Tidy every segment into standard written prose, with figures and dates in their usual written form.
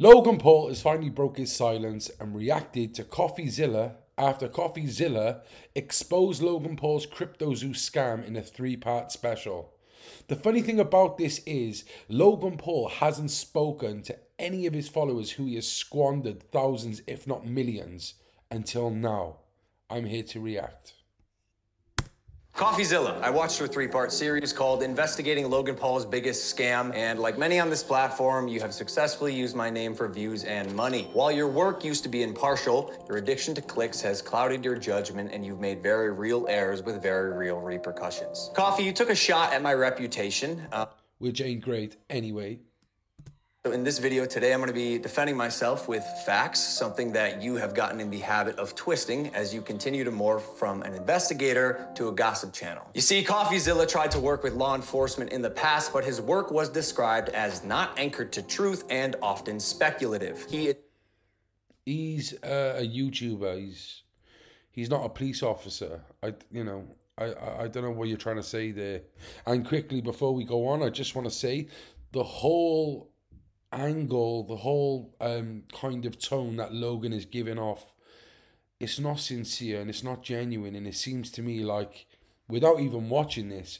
Logan Paul has finally broke his silence and reacted to Coffeezilla after Coffeezilla exposed Logan Paul's CryptoZoo scam in a 3-part special. The funny thing about this is Logan Paul hasn't spoken to any of his followers who he has squandered thousands, if not millions, until now. I'm here to react. Coffeezilla. I watched your 3-part series called Investigating Logan Paul's Biggest Scam, and like many on this platform, you have successfully used my name for views and money. While your work used to be impartial, your addiction to clicks has clouded your judgment, and you've made very real errors with very real repercussions. Coffee, you took a shot at my reputation. Which ain't great anyway. So in this video today, I'm going to be defending myself with facts, something that you have gotten in the habit of twisting as you continue to morph from an investigator to a gossip channel. You see, Coffeezilla tried to work with law enforcement in the past, but his work was described as not anchored to truth and often speculative. He's a YouTuber. He's not a police officer. I don't know what you're trying to say there. And quickly, before we go on, I just want to say the whole angle, the whole kind of tone that Logan is giving off, it's not sincere and it's not genuine, and it seems to me like, without even watching this,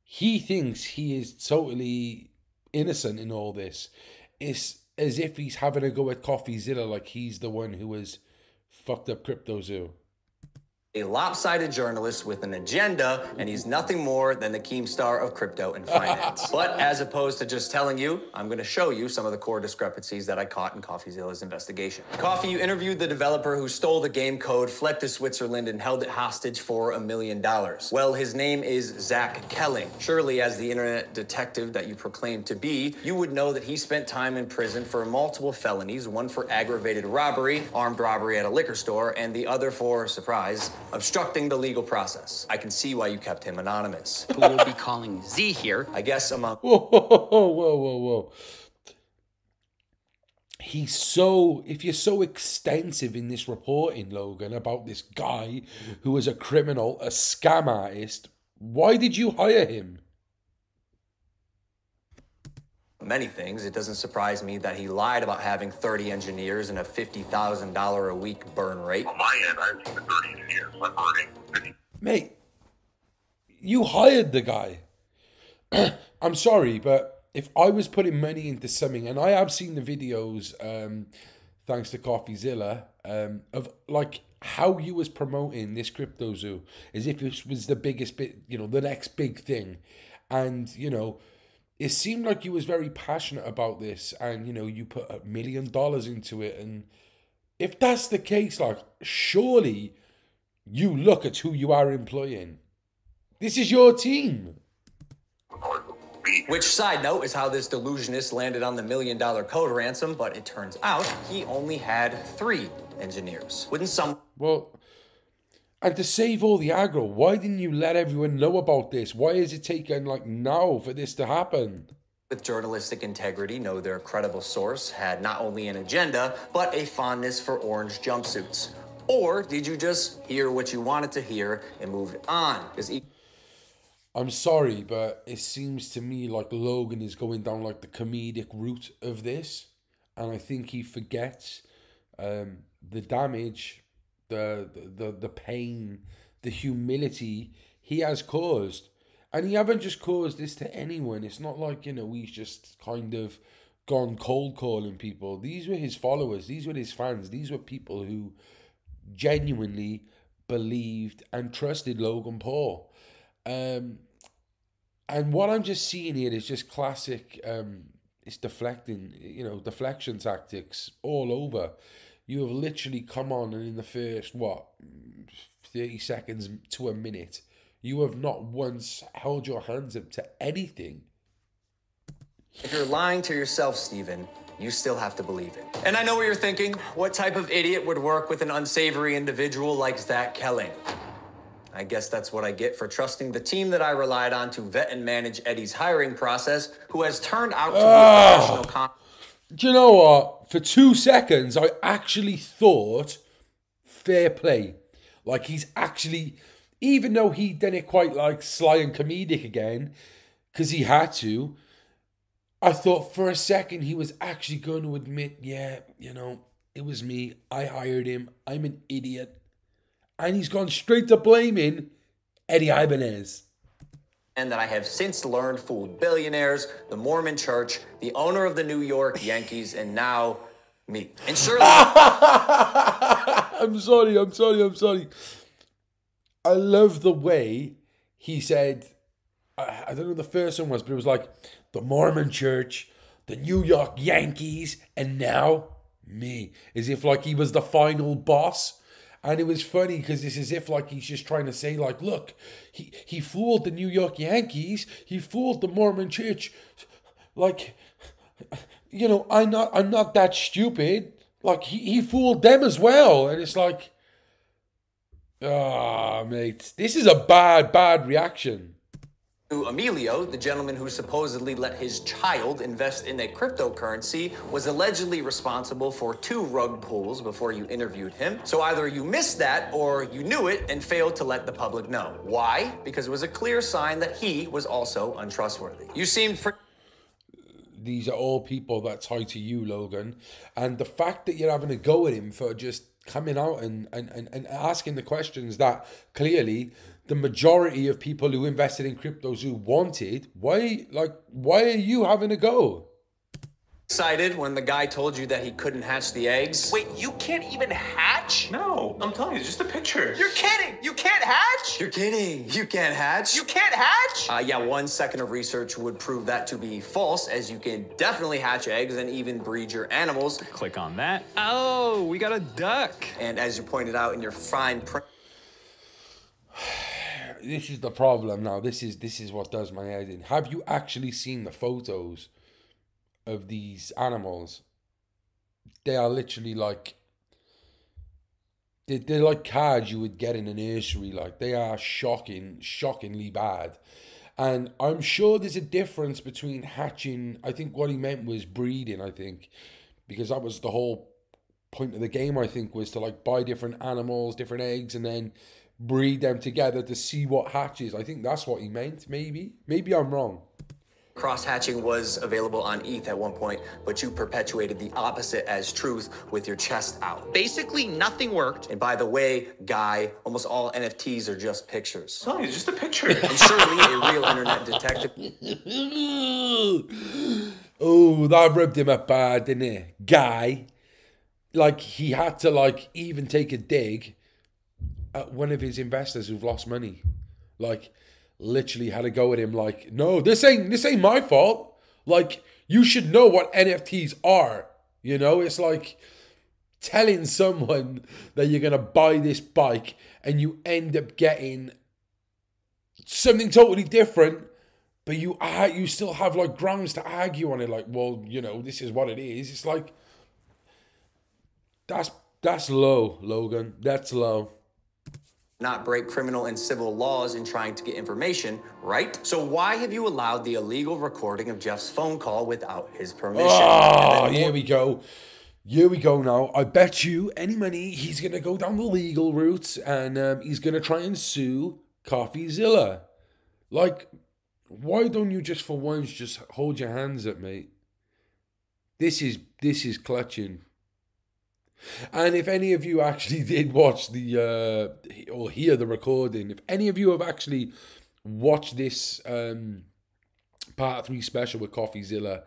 he thinks he is totally innocent in all this. It's as if he's having a go at Coffeezilla like he's the one who has fucked up CryptoZoo. A lopsided journalist with an agenda, and he's nothing more than the Keemstar of crypto and finance. But as opposed to just telling you, I'm going to show you some of the core discrepancies that I caught in Coffeezilla's investigation. Coffee, you interviewed the developer who stole the game code, fled to Switzerland, and held it hostage for $1 million. Well, his name is Zach Kelling. Surely, as the internet detective that you proclaim to be, you would know that he spent time in prison for multiple felonies, one for aggravated robbery, armed robbery at a liquor store, and the other for, surprise, obstructing the legal process. I can see why you kept him anonymous. Who will be calling Z here. I guess among... Whoa. If you're so extensive in this reporting, Logan, about this guy who was a criminal, a scam artist, why did you hire him? Many things, it doesn't surprise me that he lied about having 30 engineers and a $50,000 a week burn rate. On my end, I have 30 engineers. I'm earning 50. Mate, you hired the guy. I'm sorry, but if I was putting money into something, and I have seen the videos, thanks to Coffeezilla, of like how you was promoting this CryptoZoo as if this was the biggest bit, the next big thing. And, it seemed like you was very passionate about this, and, you put $1 million into it. And if that's the case, like, surely you look at who you are employing. This is your team. Which, side note, is how this delusionist landed on the $1 million code ransom, but it turns out he only had 3 engineers. Wouldn't some... Well, and to save all the aggro, why didn't you let everyone know about this? Why is it taking like now for this to happen? With journalistic integrity, know their credible source had not only an agenda, but a fondness for orange jumpsuits? Or did you just hear what you wanted to hear and move it on? I'm sorry, but it seems to me like Logan is going down like the comedic route of this. And I think he forgets the damage, the pain, the humility he has caused. And he haven't just caused this to anyone. It's not like, he's just kind of gone cold calling people. These were his followers. These were his fans. These were people who genuinely believed and trusted Logan Paul. And what I'm just seeing here is just classic, it's deflecting, deflection tactics all over. You have literally come on, and in the first, 30 seconds to a minute, you have not once held your hands up to anything. If you're lying to yourself, Steven, you still have to believe it. And I know what you're thinking. What type of idiot would work with an unsavory individual like Zach Kelling? I guess that's what I get for trusting the team that I relied on to vet and manage Eddie's hiring process, who has turned out to be a professional Do you know what? For 2 seconds, I actually thought, fair play. Like, he's actually, even though he done it quite like sly and comedic again, because he had to, I thought for a second he was actually going to admit, yeah, you know, it was me. I hired him. I'm an idiot. And he's gone straight to blaming Eddie Ibanez. And that I have since learned fooled billionaires, the Mormon Church, the owner of the New York Yankees, and now me. And surely... I'm sorry. I love the way he said, I don't know what the first one was, but it was like, the Mormon Church, the New York Yankees, and now me. As if like he was the final boss. And it was funny because it's as if like he's just trying to say like, look, he fooled the New York Yankees. He fooled the Mormon Church. Like, you know, I'm not that stupid. Like he fooled them as well. And it's like, mate, this is a bad reaction. Emilio, the gentleman who supposedly let his child invest in a cryptocurrency, was allegedly responsible for 2 rug pulls before you interviewed him. So either you missed that or you knew it and failed to let the public know. Why? Because it was a clear sign that he was also untrustworthy. You seemed These are all people that tie to you, Logan. And the fact that you're having a go at him for just coming out and asking the questions that clearly the majority of people who invested in cryptos who wanted, why are you having a go? excited when the guy told you that he couldn't hatch the eggs. Wait, you can't even hatch? No, I'm telling you, it's just a picture. You're kidding! You can't hatch? You're kidding. You can't hatch? You can't hatch? Yeah, 1 second of research would prove that to be false, as you can definitely hatch eggs and even breed your animals. Click on that. Oh, we got a duck. And as you pointed out in your fine print, This is the problem now. This is what does my head in. Have you actually seen the photos of these animals? They are literally like, they're like cards you would get in a nursery. Like, they are shockingly bad. And I'm sure there's a difference between hatching. I think what he meant was breeding, I think, because that was the whole point of the game, I think, was to like buy different animals, different eggs, and then breed them together to see what hatches. I think that's what he meant, maybe. Maybe I'm wrong. cross-hatching was available on ETH at one point, but you perpetuated the opposite as truth with your chest out. Basically, nothing worked. And by the way, Guy, almost all NFTs are just pictures. No, it's just a picture. And surely a real internet detective... Oh, that rubbed him up bad, didn't it? Guy. Like, he had to, like, even take a dig at one of his investors who've lost money. Like, literally had to go at him like, no, this ain't my fault. Like, you should know what NFTs are. You know, it's like telling someone that you're going to buy this bike and you end up getting something totally different, but you still have like grounds to argue on it. Like, well, you know, this is what it is. It's like, that's low, Logan. That's low. Not break criminal and civil laws in trying to get information, right? So why have you allowed the illegal recording of Jeff's phone call without his permission? Oh, here we go. Here we go now. I bet you any money he's going to go down the legal route and he's going to try and sue Coffeezilla. Like, why don't you just for once just hold your hands up, mate? This is clutching. And if any of you actually did watch the or hear the recording, if any of you have actually watched this part 3 special with Coffeezilla,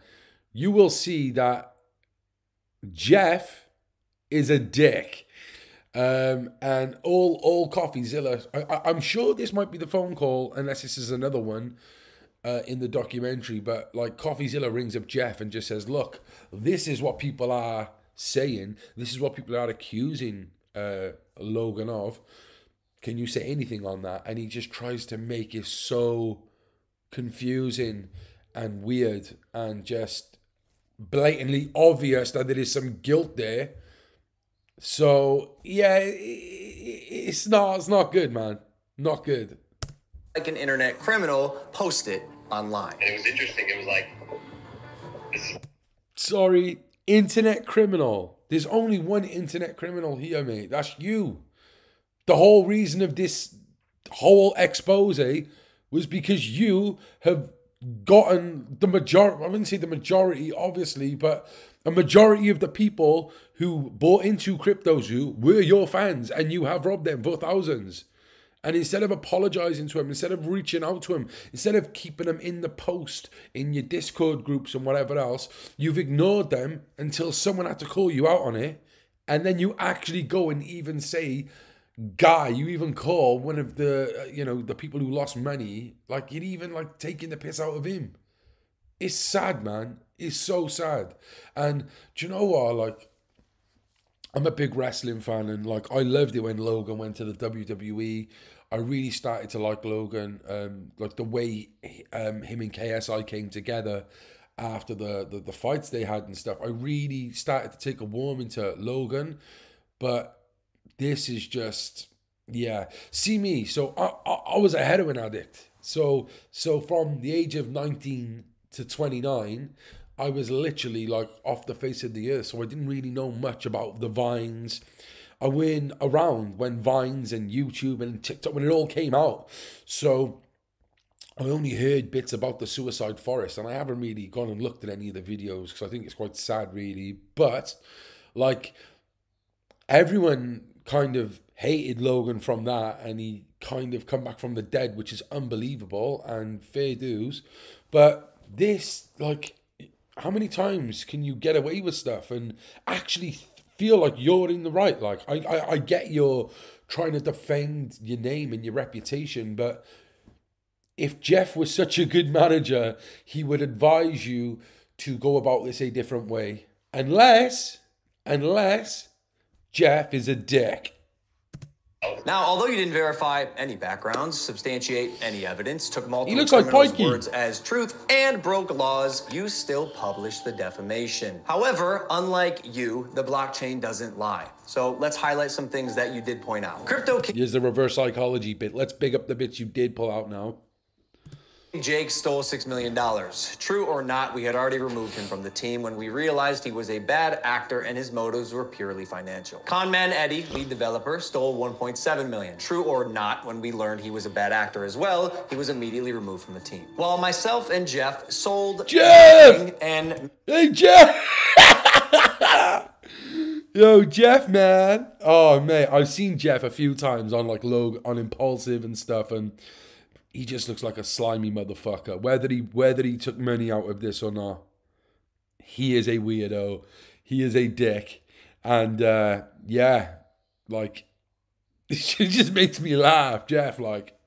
you will see that Jeff is a dick. And all Coffeezilla, I'm sure this might be the phone call, unless this is another one in the documentary, but like Coffeezilla rings up Jeff and just says, look, this is what people are saying, this is what people are accusing Logan of. Can you say anything on that? And he just tries to make it so confusing and weird and just blatantly obvious that there is some guilt there. So yeah, it's not good, man. Not good. Like an internet criminal, post it online. And it was interesting. It was like, Sorry, internet criminal. There's only one internet criminal here, mate. That's you. The whole reason of this whole expose was because you have gotten the majority, I wouldn't say the majority, obviously, but a majority of the people who bought into CryptoZoo were your fans, and you have robbed them for thousands. And instead of apologizing to him, instead of reaching out to him, instead of keeping them in the post, in your Discord groups and whatever else, you've ignored them until someone had to call you out on it. And then you actually go and even say, Guy, you even call one of the, the people who lost money, like you're even like taking the piss out of him. It's sad, man. It's so sad. And do you know what? Like, I'm a big wrestling fan, and like I loved it when Logan went to the WWE. I really started to like Logan, like the way him and KSI came together after the fights they had and stuff. I really started to take a warming to Logan, but this is just, yeah. See me, so I was a heroin addict. So from the age of 19 to 29, I was literally like off the face of the earth. So I didn't really know much about the Vines. I went around when Vines and YouTube and TikTok, when it all came out. So I only heard bits about the Suicide Forest, and I haven't really gone and looked at any of the videos because I think it's quite sad, really. But like, everyone kind of hated Logan from that, and he kind of come back from the dead, which is unbelievable and fair dues. But this, like, how many times can you get away with stuff and actually feel like you're in the right? Like, I get you're trying to defend your name and your reputation, but if Jeff was such a good manager, he would advise you to go about this a different way. Unless Jeff is a dick. Now, although you didn't verify any backgrounds, substantiate any evidence, took multiple He looks like criminals' Pikey. words as truth, and broke laws, you still published the defamation. However, unlike you, the blockchain doesn't lie. So let's highlight some things that you did point out. Crypto Here's the reverse psychology bit. Let's big up the bits you did pull out now. Jake stole $6 million. True or not, we had already removed him from the team when we realized he was a bad actor and his motives were purely financial. Conman Eddie, lead developer, stole $1.7 million. True or not, when we learned he was a bad actor as well, he was immediately removed from the team. While myself and Jeff sold Jeff! And Hey, Jeff! Yo, Jeff, man. Oh, mate, I've seen Jeff a few times on like Logan, on Impulsive and stuff, and he just looks like a slimy motherfucker. Whether he took money out of this or not, he is a weirdo. He is a dick. And yeah, like, it just makes me laugh, Jeff. Like,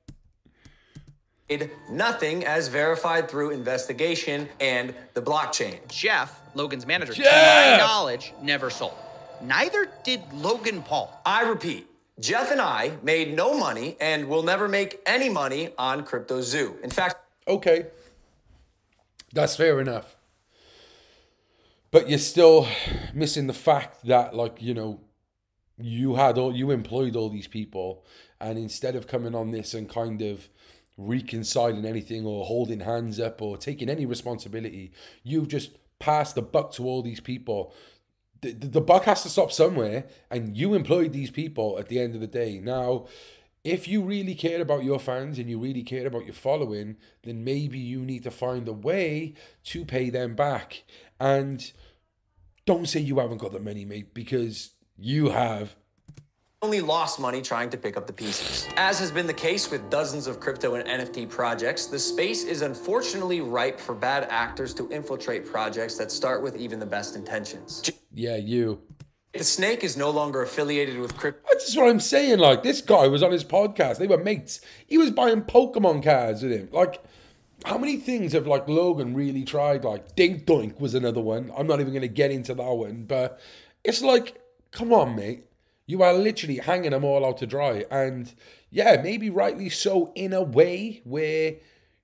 nothing as verified through investigation and the blockchain. Jeff, Logan's manager, to Jeff! my knowledge, never sold. Neither did Logan Paul. I repeat, Jeff and I made no money and will never make any money on CryptoZoo. In fact, okay, that's fair enough. But you're still missing the fact that, like, you employed all these people, and instead of coming on this and kind of reconciling anything or holding hands up or taking any responsibility, you've just passed the buck to all these people. The buck has to stop somewhere, and you employed these people at the end of the day. Now, if you really care about your fans and you really care about your following, then maybe you need to find a way to pay them back. And don't say you haven't got the money, mate, because you have. only lost money trying to pick up the pieces. As has been the case with dozens of crypto and NFT projects, the space is unfortunately ripe for bad actors to infiltrate projects that start with even the best intentions. Yeah, you. The snake is no longer affiliated with crypto. That's just what I'm saying. Like, this guy was on his podcast. They were mates. He was buying Pokemon cards with him. Like, how many things have, like, Logan really tried? Like, Dink Doink was another one. I'm not even going to get into that one. But it's like, come on, mate. You are literally hanging them all out to dry. And, yeah, maybe rightly so in a way where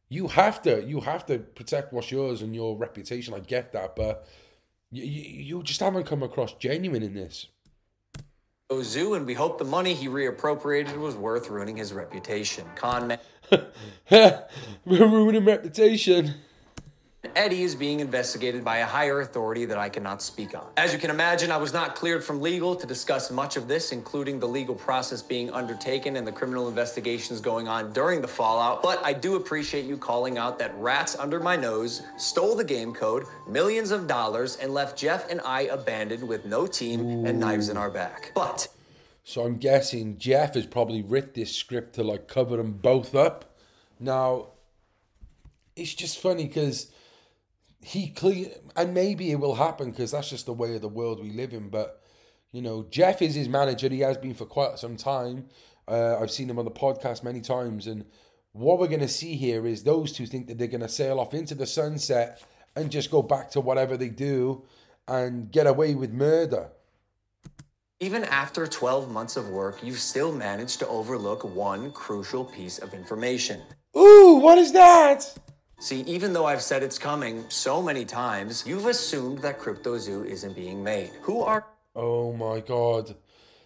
you have to protect what's yours and your reputation. I get that. But you just haven't come across genuine in this. Zoo, and we hope the money he reappropriated was worth ruining his reputation. Con man We're ruining reputation. Eddie is being investigated by a higher authority that I cannot speak on. As you can imagine, I was not cleared from legal to discuss much of this, including the legal process being undertaken and the criminal investigations going on during the fallout, but I do appreciate you calling out that rats under my nose stole the game code, millions of dollars, and left Jeff and I abandoned with no team and knives in our back. But So I'm guessing Jeff has probably writ this script to like cover them both up. Now, it's just funny because and maybe it will happen because that's just the way of the world we live in. But, you know, Jeff is his manager. He has been for quite some time. I've seen him on the podcast many times. And what we're going to see here is those two think that they're going to sail off into the sunset and just go back to whatever they do and get away with murder. even after 12 months of work, you've still managed to overlook one crucial piece of information. Ooh, what is that? See, even though I've said it's coming so many times, you've assumed that CryptoZoo isn't being made. Who are... Oh my God.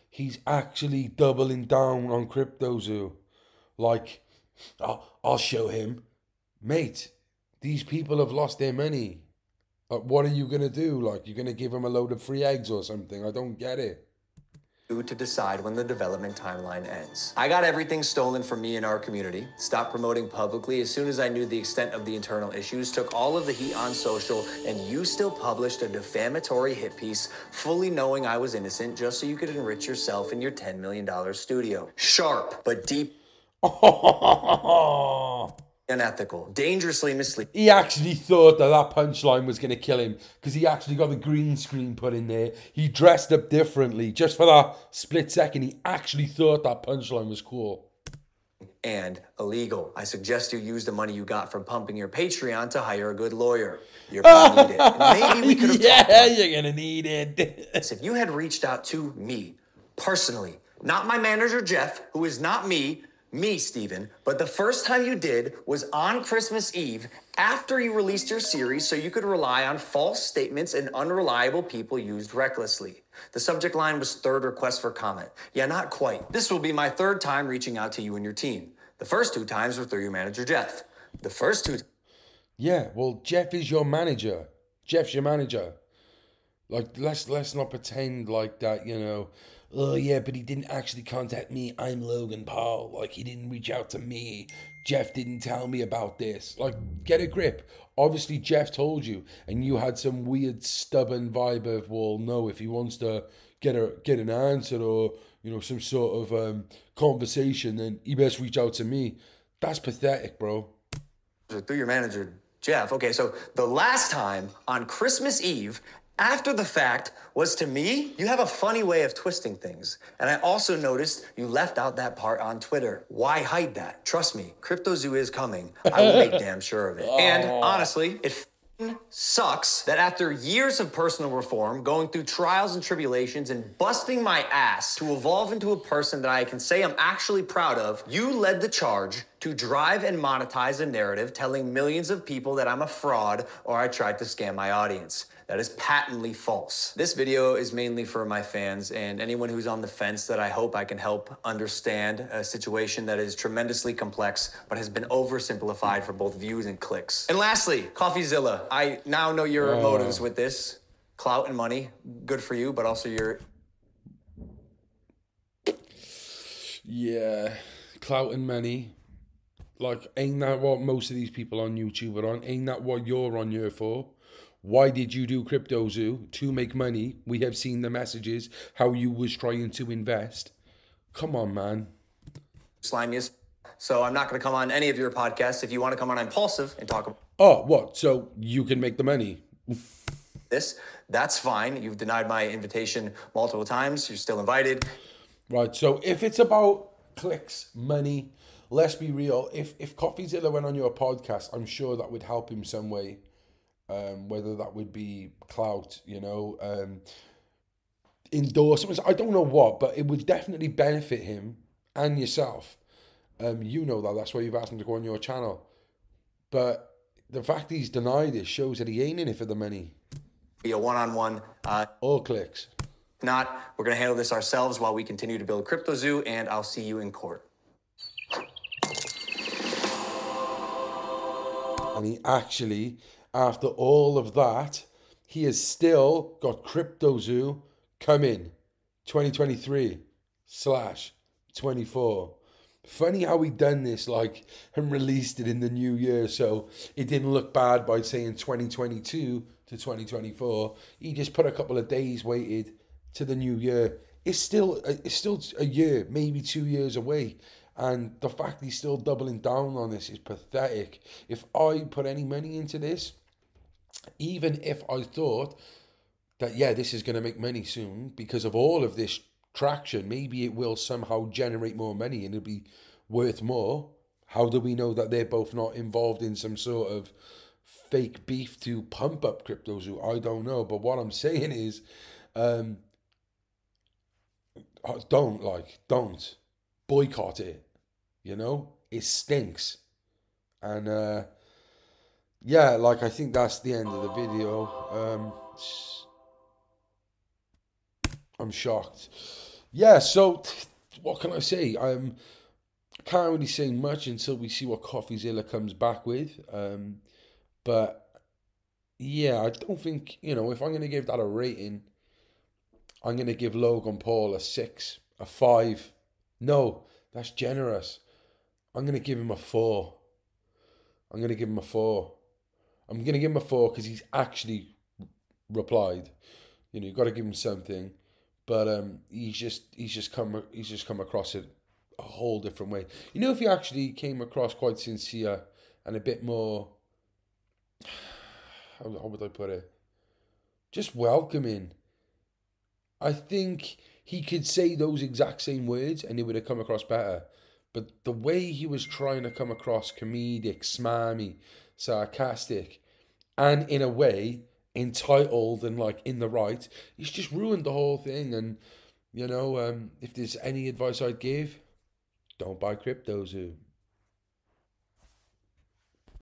He's actually doubling down on CryptoZoo. Like, I'll show him. Mate, these people have lost their money. What are you going to do? Like, you're going to give them a load of free eggs or something? I don't get it. to decide when the development timeline ends. I got everything stolen from me in our community, stopped promoting publicly as soon as I knew the extent of the internal issues, took all of the heat on social, and you still published a defamatory hit piece, fully knowing I was innocent, just so you could enrich yourself in your $10 million studio. Sharp, but deep. Unethical, dangerously misleading. He actually thought that punchline was going to kill him because he actually got the green screen put in there. He dressed up differently. Just for that split second, he actually thought that punchline was cool. And illegal. I suggest you use the money you got from pumping your Patreon to hire a good lawyer. You're gonna need it. Maybe we could have talked about you're going to need it. if you had reached out to me, personally, not my manager, Jeff, who is not me, Steven, but the first time you did was on Christmas Eve after you released your series so you could rely on false statements and unreliable people used recklessly. The subject line was third request for comment. Yeah, not quite. This will be my third time reaching out to you and your team. The first 2 times were through your manager, Jeff. The first 2... Yeah, well, Jeff is your manager. Jeff's your manager. Like, let's not pretend like that, you know. Oh, yeah, but he didn't actually contact me. I'm Logan Paul. Like, he didn't reach out to me. Jeff didn't tell me about this. Like, get a grip. Obviously, Jeff told you, and you had some weird, stubborn vibe of, well, no, if he wants to get an answer or, you know, some sort of conversation, then he best reach out to me. That's pathetic, bro. Through your manager, Jeff. Okay, so the last time on Christmas Eve, after the fact, was to me. You have a funny way of twisting things. And I also noticed you left out that part on Twitter. Why hide that? Trust me, CryptoZoo is coming. I will make damn sure of it. And honestly, it sucks that after years of personal reform, going through trials and tribulations and busting my ass to evolve into a person that I can say I'm actually proud of, you led the charge to drive and monetize a narrative telling millions of people that I'm a fraud or I tried to scam my audience. That is patently false. This video is mainly for my fans and anyone who's on the fence that I hope I can help understand a situation that is tremendously complex but has been oversimplified for both views and clicks. And lastly, Coffeezilla. I now know your motives with this. Clout and money, good for you, but also your... Yeah, clout and money. Like, ain't that what most of these people on YouTube are on? Ain't that what you're on here for? Why did you do CryptoZoo? To make money. We have seen the messages, how you was trying to invest. Come on, man. slimiest. So I'm not going to come on any of your podcasts. If you want to come on Impulsive and talk about Oh, what? So you can make the money? this, that's fine. You've denied my invitation multiple times. You're still invited. Right, so if it's about clicks, money, let's be real. If Coffeezilla went on your podcast, I'm sure that would help him some way. Whether that would be clout, you know, endorsements, I don't know what, but it would definitely benefit him and yourself. You know that's why you've asked him to go on your channel. But the fact he's denied it shows that he ain't in it for the money. Be a one-on-one. All clicks. If not, we're going to handle this ourselves while we continue to build CryptoZoo, and I'll see you in court. And he actually after all of that, he has still got CryptoZoo coming 2023/24. Funny how he done this, like, and released it in the new year, so it didn't look bad by saying 2022 to 2024. He just put a couple of days waited to the new year. It's still a year, maybe 2 years away, and the fact he's still doubling down on this is pathetic. If I put any money into this, even if I thought that, yeah, this is going to make money soon because of all of this traction, maybe it will somehow generate more money and it'll be worth more. How do we know that they're both not involved in some sort of fake beef to pump up CryptoZoo? I don't know. But what I'm saying is, don't boycott it. You know, it stinks. And yeah, like, I think that's the end of the video. I'm shocked. Yeah, so what can I say? Can't really say much until we see what Coffeezilla comes back with. But yeah, I don't think, if I'm going to give that a rating, I'm going to give Logan Paul a 6, a 5. No, that's generous. I'm going to give him a 4. I'm going to give him a 4. I'm going to give him a 4 because he's actually replied. You've got to give him something. But he's just come across it a whole different way. If he actually came across quite sincere and a bit more, how would I put it? Just welcoming. I think he could say those exact same words and it would have come across better. But the way he was trying to come across comedic, smarmy, sarcastic, and in a way entitled and like in the right, he's just ruined the whole thing. And if there's any advice I'd give, don't buy CryptoZoo.